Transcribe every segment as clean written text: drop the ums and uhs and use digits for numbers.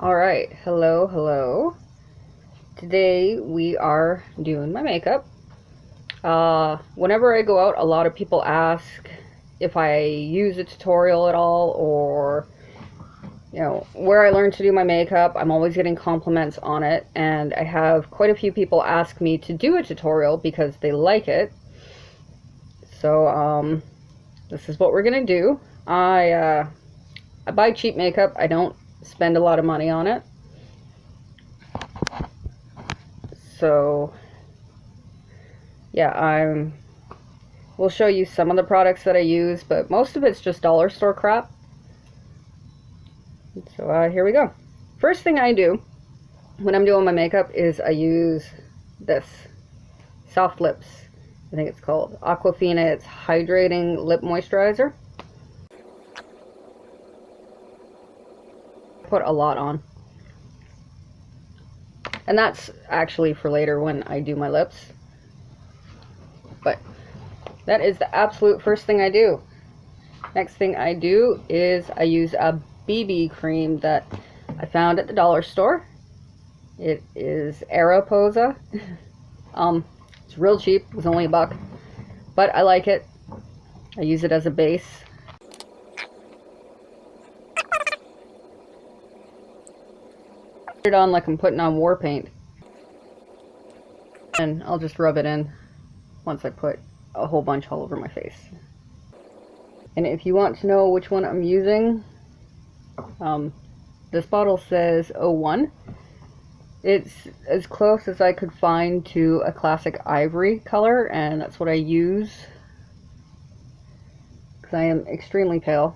Alright, hello. Today we are doing my makeup. Whenever I go out, a lot of people ask if I use a tutorial at all, or where I learned to do my makeup. I'm always getting compliments on it, and I have quite a few people ask me to do a tutorial because they like it. So this is what we're gonna do. I buy cheap makeup. I don't spend a lot of money on it. So yeah, we'll show you some of the products that I use, but most of it's just dollar store crap. So here we go. First thing I do when I'm doing my makeup is I use this Soft Lips. I think it's called Aquafina. It's hydrating lip moisturizer. Put a lot on. And that's actually for later when I do my lips. But that is the absolute first thing I do. Next thing I do is I use a BB cream that I found at the dollar store. It is Aeroposa. It's real cheap. It was only $1, but I like it. I use it as a base. Put it on like I'm putting on war paint, and I'll just rub it in once I put a whole bunch all over my face. And if you want to know which one I'm using, this bottle says 01. It's as close as I could find to a classic ivory color, and that's what I use because I am extremely pale.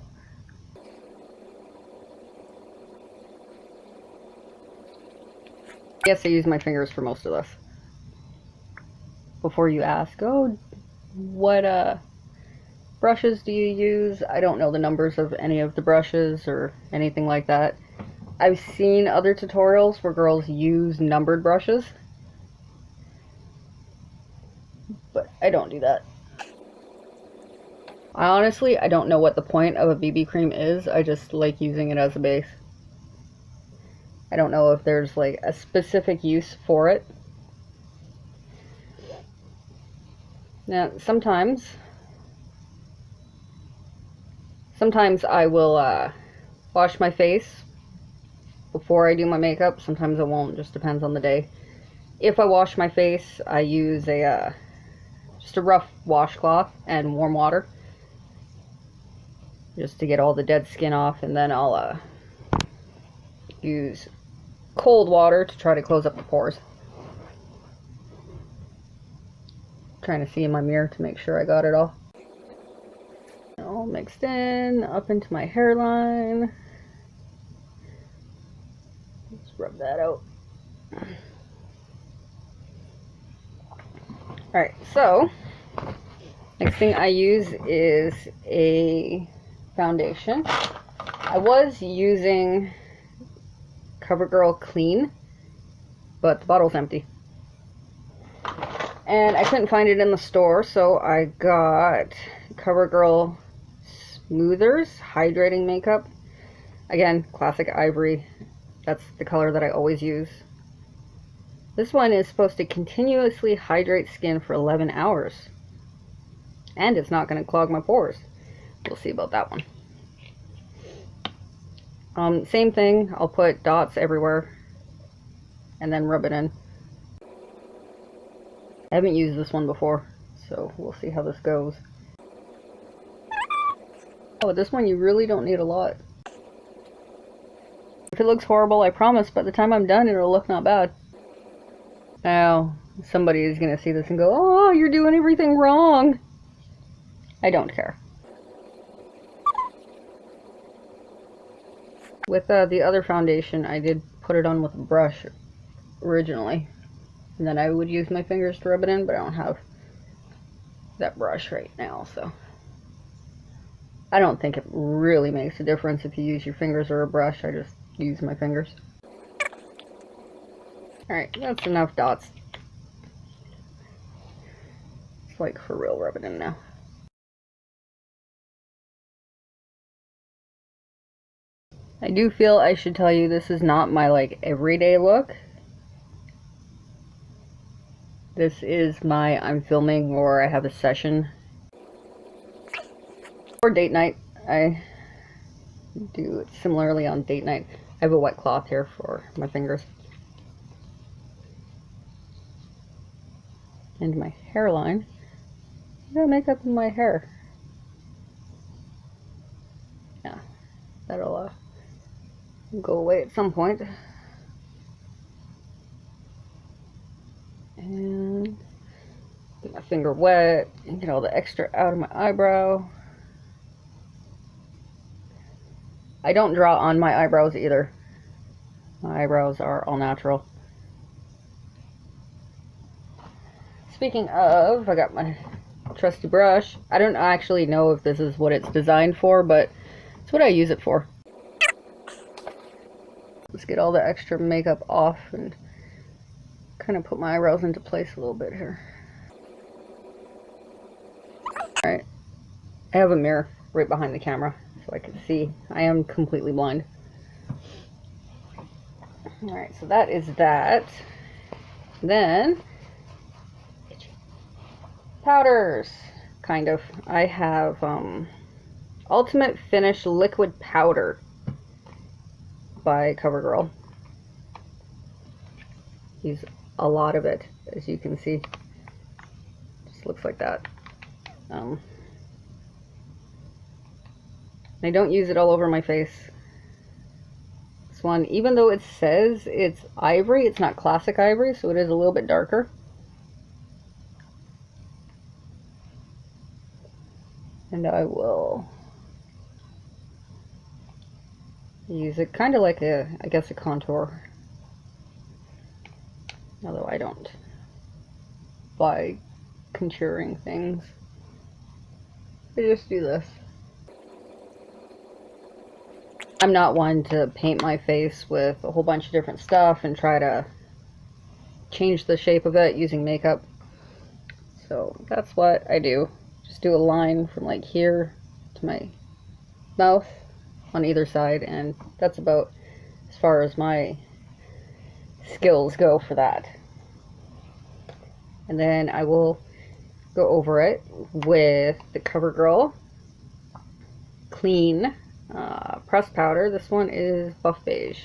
Yes, I use my fingers for most of this. Before you ask, oh, what brushes do you use? I don't know the numbers of any of the brushes or anything like that. I've seen other tutorials where girls use numbered brushes, but I don't do that. I don't know what the point of a BB cream is. I just like using it as a base. I don't know if there's like a specific use for it. Now, sometimes I will wash my face before I do my makeup. Sometimes I won't, just depends on the day. If I wash my face, I use just a rough washcloth and warm water just to get all the dead skin off, and then I'll use cold water to try to close up the pores. Trying to see in my mirror to make sure I got it all mixed in up into my hairline. Let's rub that out. Alright, so next thing I use is a foundation. I was using CoverGirl Clean, but the bottle's empty. And I couldn't find it in the store, so I got CoverGirl Smoothers Hydrating Makeup. Again, classic ivory. That's the color that I always use. This one is supposed to continuously hydrate skin for 11 hours. And it's not going to clog my pores. We'll see about that one. Same thing, I'll put dots everywhere and then rub it in. I haven't used this one before, so we'll see how this goes. Oh, this one you really don't need a lot. If it looks horrible, I promise by the time I'm done it'll look not bad. Now, somebody is going to see this and go, oh, you're doing everything wrong. I don't care. With the other foundation, I did put it on with a brush originally. And then I would use my fingers to rub it in, but I don't have that brush right now, so I don't think it really makes a difference if you use your fingers or a brush. I just use my fingers. Alright, that's enough dots. It's like for real, rub it in now. I do feel I should tell you this is not my like everyday look. This is my I'm filming or I have a session or date night. I do it similarly on date night. I have a wet cloth here for my fingers. And my hairline. I got makeup in my hair. Yeah, that'll go away at some point. And get my finger wet and get all the extra out of my eyebrow. I don't draw on my eyebrows either. My eyebrows are all natural. Speaking of, I got my trusty brush. I don't actually know if this is what it's designed for, but it's what I use it for. Let's get all the extra makeup off and kind of put my eyebrows into place a little bit here. Alright, I have a mirror right behind the camera so I can see. I am completely blind. Alright, so that is that. Then powders, kind of. I have Ultimate Finish Liquid Powder by CoverGirl. Use a lot of it, as you can see. Just looks like that. I don't use it all over my face. This one, even though it says it's ivory, it's not classic ivory, so it is a little bit darker. And I will use it kind of like a, I guess, a contour. Although I don't buy contouring things. I just do this. I'm not one to paint my face with a whole bunch of different stuff and try to change the shape of it using makeup. So that's what I do. Just do a line from like here to my mouth on either side, and that's about as far as my skills go for that. And then I will go over it with the CoverGirl Clean pressed powder. This one is Buff Beige.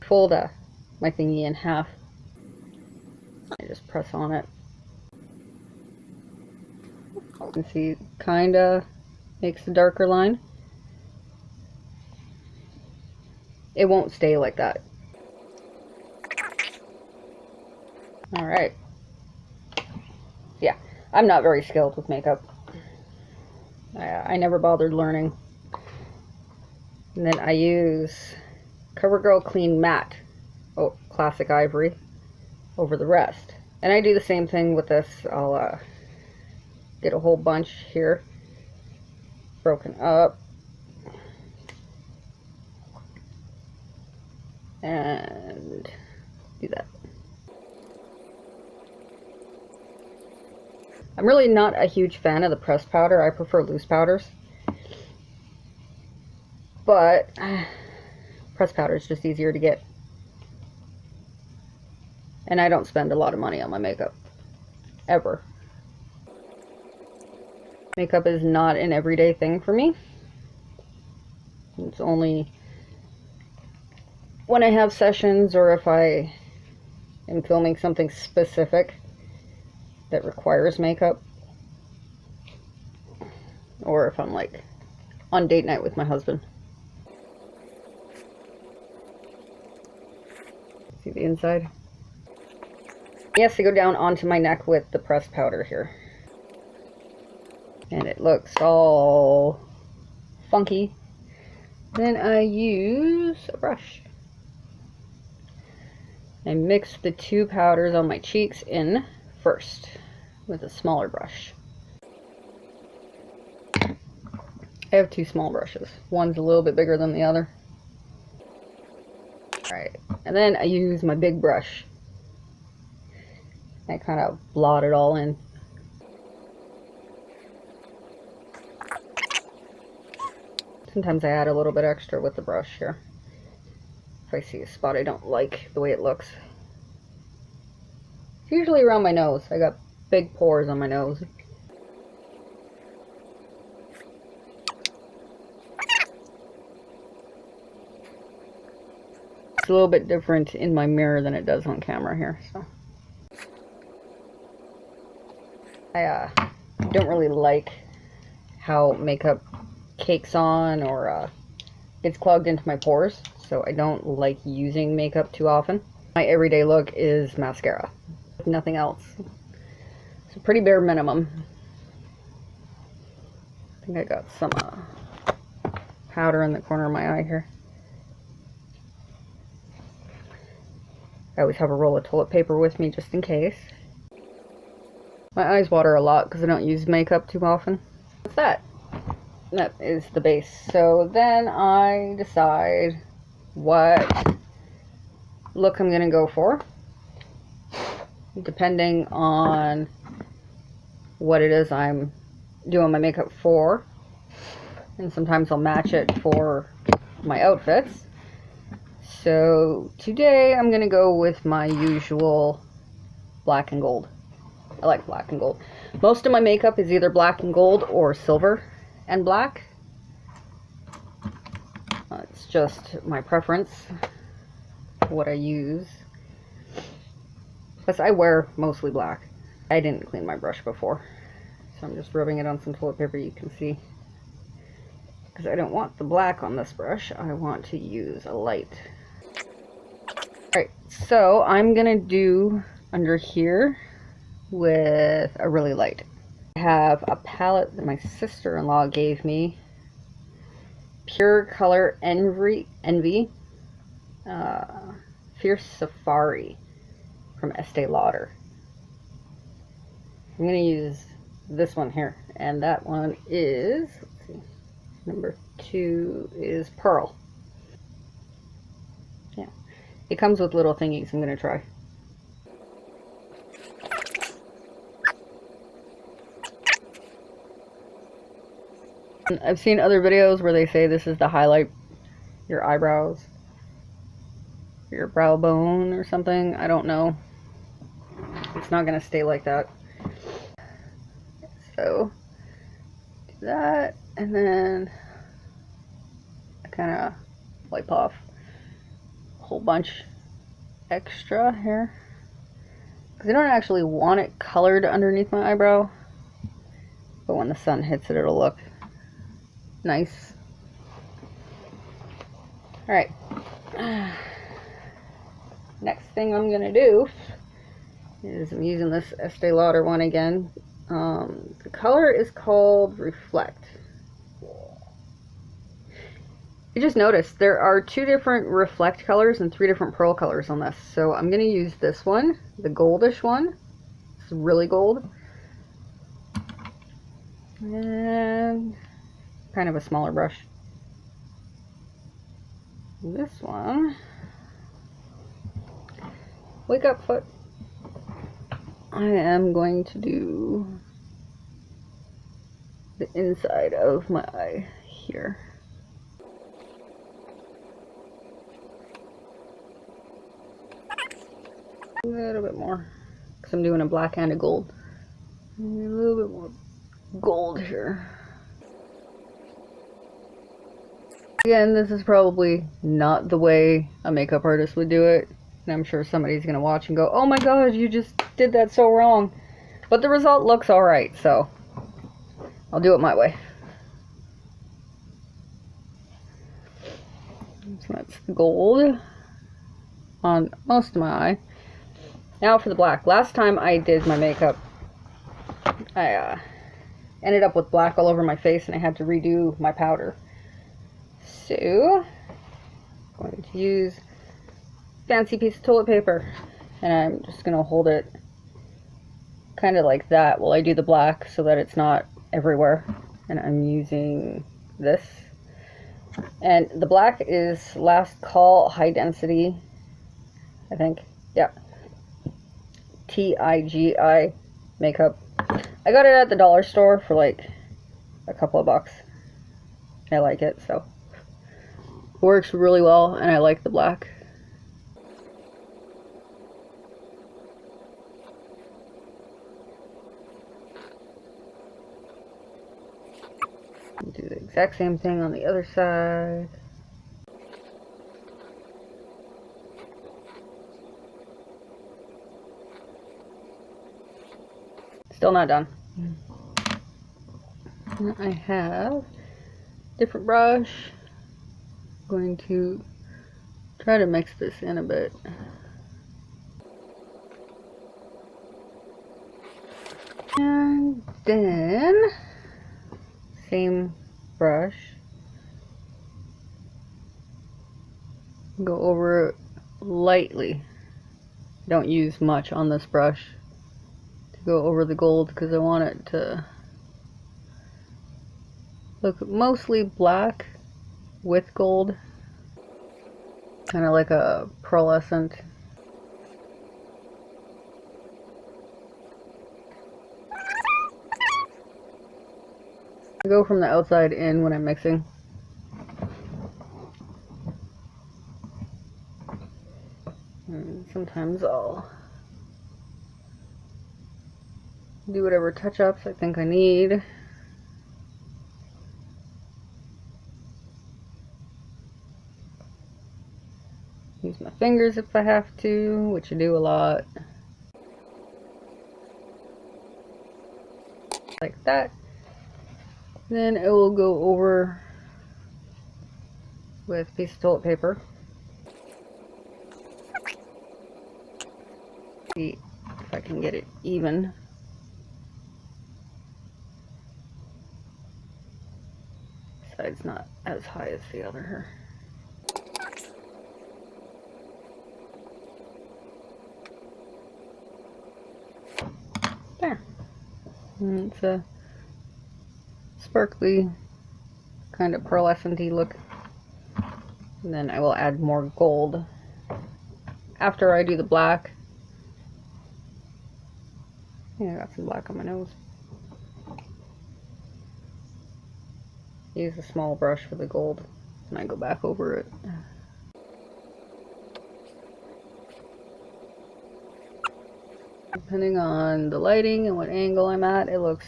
Fold my thingy in half. I just press on it. You can see, kinda makes a darker line. It won't stay like that. Alright. Yeah, I'm not very skilled with makeup. I never bothered learning. And then I use CoverGirl Clean Matte, Classic Ivory, over the rest. And I do the same thing with this. I'll get a whole bunch here, broken up, and do that. I'm really not a huge fan of the pressed powder. I prefer loose powders. But pressed powder is just easier to get. And I don't spend a lot of money on my makeup. Ever. Makeup is not an everyday thing for me. It's only when I have sessions or if I am filming something specific that requires makeup, or if I'm like on date night with my husband. See the inside? Yes, I go down onto my neck with the pressed powder here. And it looks all funky. Then I use a brush. I mix the two powders on my cheeks in first with a smaller brush. I have two small brushes. One's a little bit bigger than the other. Alright, and then I use my big brush. I kind of blot it all in. Sometimes I add a little bit extra with the brush here. If I see a spot I don't like the way it looks. It's usually around my nose. I got big pores on my nose. It's a little bit different in my mirror than it does on camera here, so. I don't really like how makeup cakes on or gets clogged into my pores, so I don't like using makeup too often. My everyday look is mascara, nothing else. It's a pretty bare minimum. I think I got some powder in the corner of my eye here. I always have a roll of toilet paper with me just in case. My eyes water a lot because I don't use makeup too often. What's that? That is the base. So then I decide what look I'm going to go for, depending on what it is I'm doing my makeup for. And sometimes I'll match it for my outfits. So today I'm going to go with my usual black and gold. I like black and gold. Most of my makeup is either black and gold or silver and black. It's just my preference, what I use. Plus I wear mostly black. I didn't clean my brush before, so I'm just rubbing it on some toilet paper you can see. Because I don't want the black on this brush, I want to use a light. Alright, so I'm gonna do under here with a really light. I have a palette that my sister-in-law gave me. Pure Color Envy Fierce Safari from Estee Lauder. I'm going to use this one here, and that one is, let's see, number 2 is Pearl. Yeah, it comes with little thingies. I'm going to try. I've seen other videos where they say this is to highlight your eyebrows, your brow bone or something. I don't know. It's not going to stay like that. So, do that, and then I kind of wipe off a whole bunch extra here. Because I don't actually want it colored underneath my eyebrow, but when the sun hits it, it'll look nice. Alright. Next thing I'm going to do is I'm using this Estee Lauder one again. The color is called Reflect. You just noticed there are 2 different Reflect colors and 3 different pearl colors on this. So I'm going to use this one, the goldish one. It's really gold. And kind of a smaller brush. This one, Wake Up Foot. I am going to do the inside of my eye here. A little bit more, because I'm doing a black and a gold. A little bit more gold here. Again, this is probably not the way a makeup artist would do it. And I'm sure somebody's going to watch and go, oh my god, you just did that so wrong. But the result looks alright, so I'll do it my way. So that's the gold on most of my eye. Now for the black. Last time I did my makeup, I ended up with black all over my face and I had to redo my powder. So, I'm going to use a fancy piece of toilet paper, and I'm just going to hold it kind of like that while I do the black so that it's not everywhere. And I'm using this. And the black is Last Call High Density, I think. Yeah. TIGI makeup. I got it at the dollar store for like a couple of bucks. I like it, so it works really well, and I like the black. Do the exact same thing on the other side. Still not done. I have different brush. I'm going to try to mix this in a bit. And then same brush, go over it lightly. Don't use much on this brush to go over the gold because I want it to look mostly black with gold, kind of like a pearlescent. I go from the outside in when I'm mixing. And sometimes I'll do whatever touch-ups I think I need. Use my fingers if I have to, which I do a lot. Like that. Then it will go over with a piece of toilet paper. See if I can get it even. Side's not as high as the other. There. And it's a sparkly, kind of pearlescent-y look. And then I will add more gold after I do the black. Yeah, I got some black on my nose. Use a small brush for the gold, and I go back over it. Depending on the lighting and what angle I'm at, it looks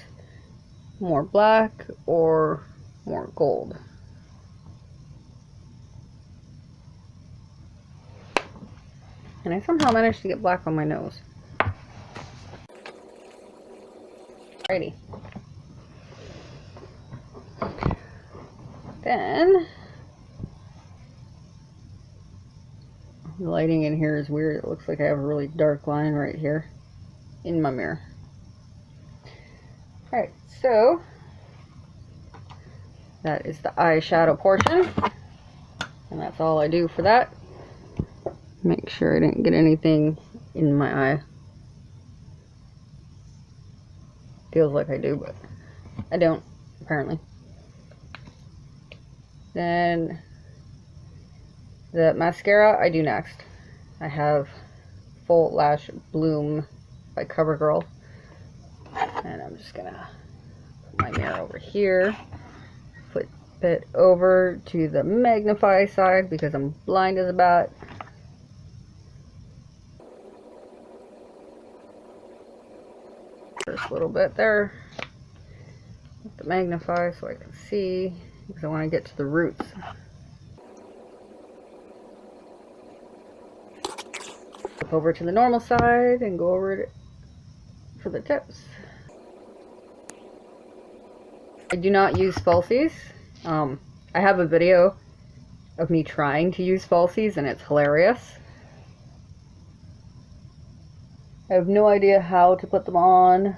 more black or more gold. And I somehow managed to get black on my nose. Alrighty. Then the lighting in here is weird. It looks like I have a really dark line right here in my mirror. Alright, so that is the eyeshadow portion, and that's all I do for that. Make sure I didn't get anything in my eye. Feels like I do, but I don't, apparently. Then the mascara I do next. I have Full Lash Bloom by CoverGirl, and I'm just gonna put my mirror over here, flip it over to the magnify side because I'm blind as a bat. First little bit there with the magnify so I can see, because I want to get to the roots. Flip over to the normal side and go over it for the tips. I do not use falsies. I have a video of me trying to use falsies and it's hilarious. I have no idea how to put them on.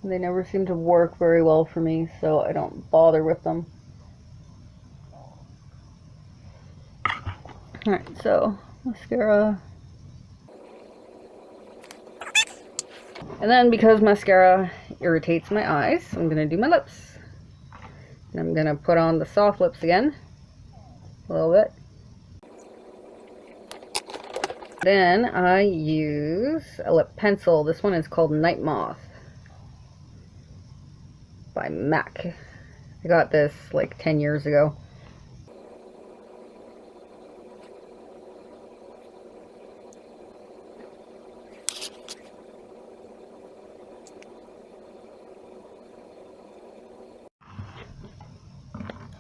They never seem to work very well for me, so I don't bother with them. Alright, so mascara. And then because mascara irritates my eyes, I'm going to do my lips. And I'm going to put on the soft lips again. A little bit. Then I use a lip pencil. This one is called Night Moth. by MAC. I got this like 10 years ago.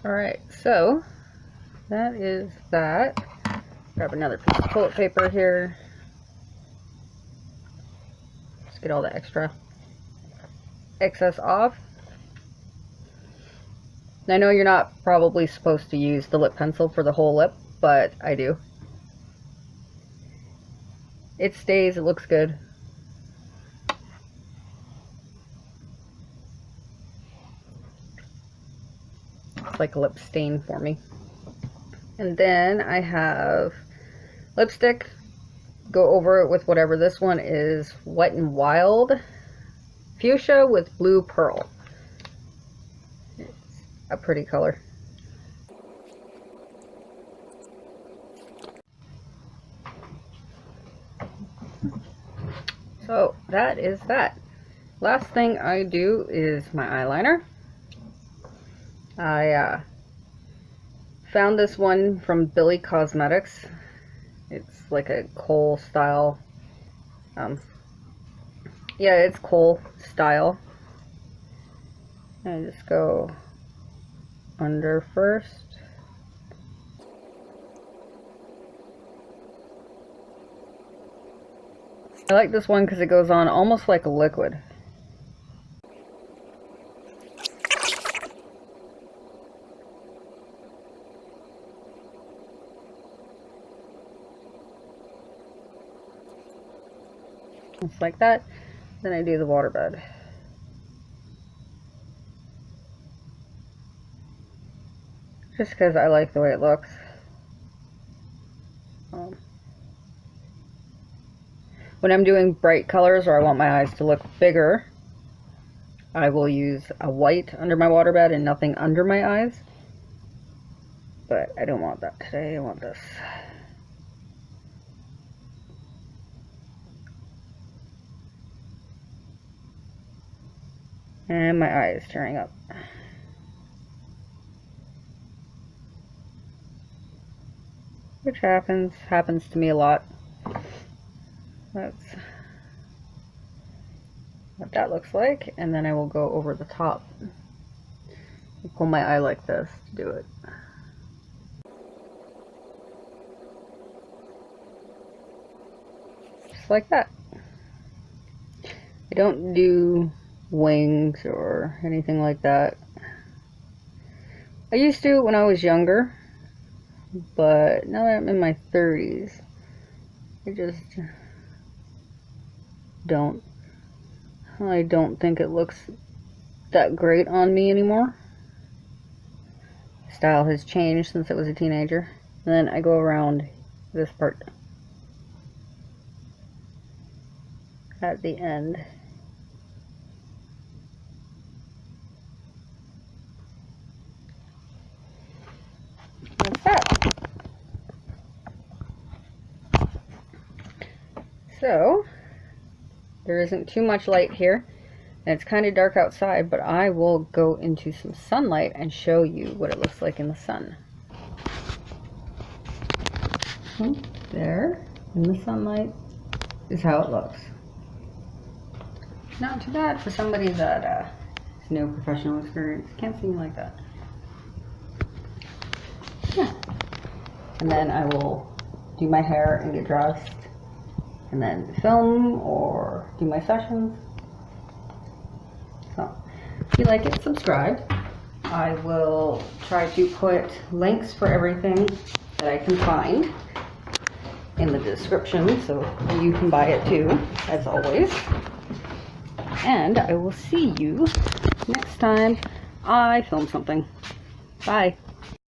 Alright, so that is that. Grab another piece of toilet paper here. Let's get all the excess off. I know you're not probably supposed to use the lip pencil for the whole lip, but I do. It stays, it looks good. It's like a lip stain for me. And then I have lipstick. Go over it with whatever. This one is Wet n Wild Fuchsia with Blue Pearl. It's a pretty color. So that is that. Last thing I do is my eyeliner. I found this one from Billy Cosmetics. It's like a kohl style. Yeah, it's kohl style. And just go under first. I like this one because it goes on almost like a liquid. Just like that. Then I do the waterbed. Just because I like the way it looks. When I'm doing bright colors or I want my eyes to look bigger, I will use a white under my waterbed and nothing under my eyes. But I don't want that today. I want this. And my eye is tearing up. Which happens to me a lot. That's what that looks like. And then I will go over the top. I pull my eye like this to do it. Just like that. I don't do wings or anything like that. I used to when I was younger, but now that I'm in my 30s, I just don't. I don't think it looks that great on me anymore. Style has changed since I was a teenager. And then I go around this part at the end. That's that. So there isn't too much light here, and it's kind of dark outside, but I will go into some sunlight and show you what it looks like in the sun. There, in the sunlight, is how it looks. Not too bad for somebody that has no professional experience. Can't see me like that. Yeah. And then I will do my hair and get dressed, and then film or do my sessions. So if you like it, subscribe. I will try to put links for everything that I can find in the description so you can buy it too, as always. And I will see you next time I film something. Bye.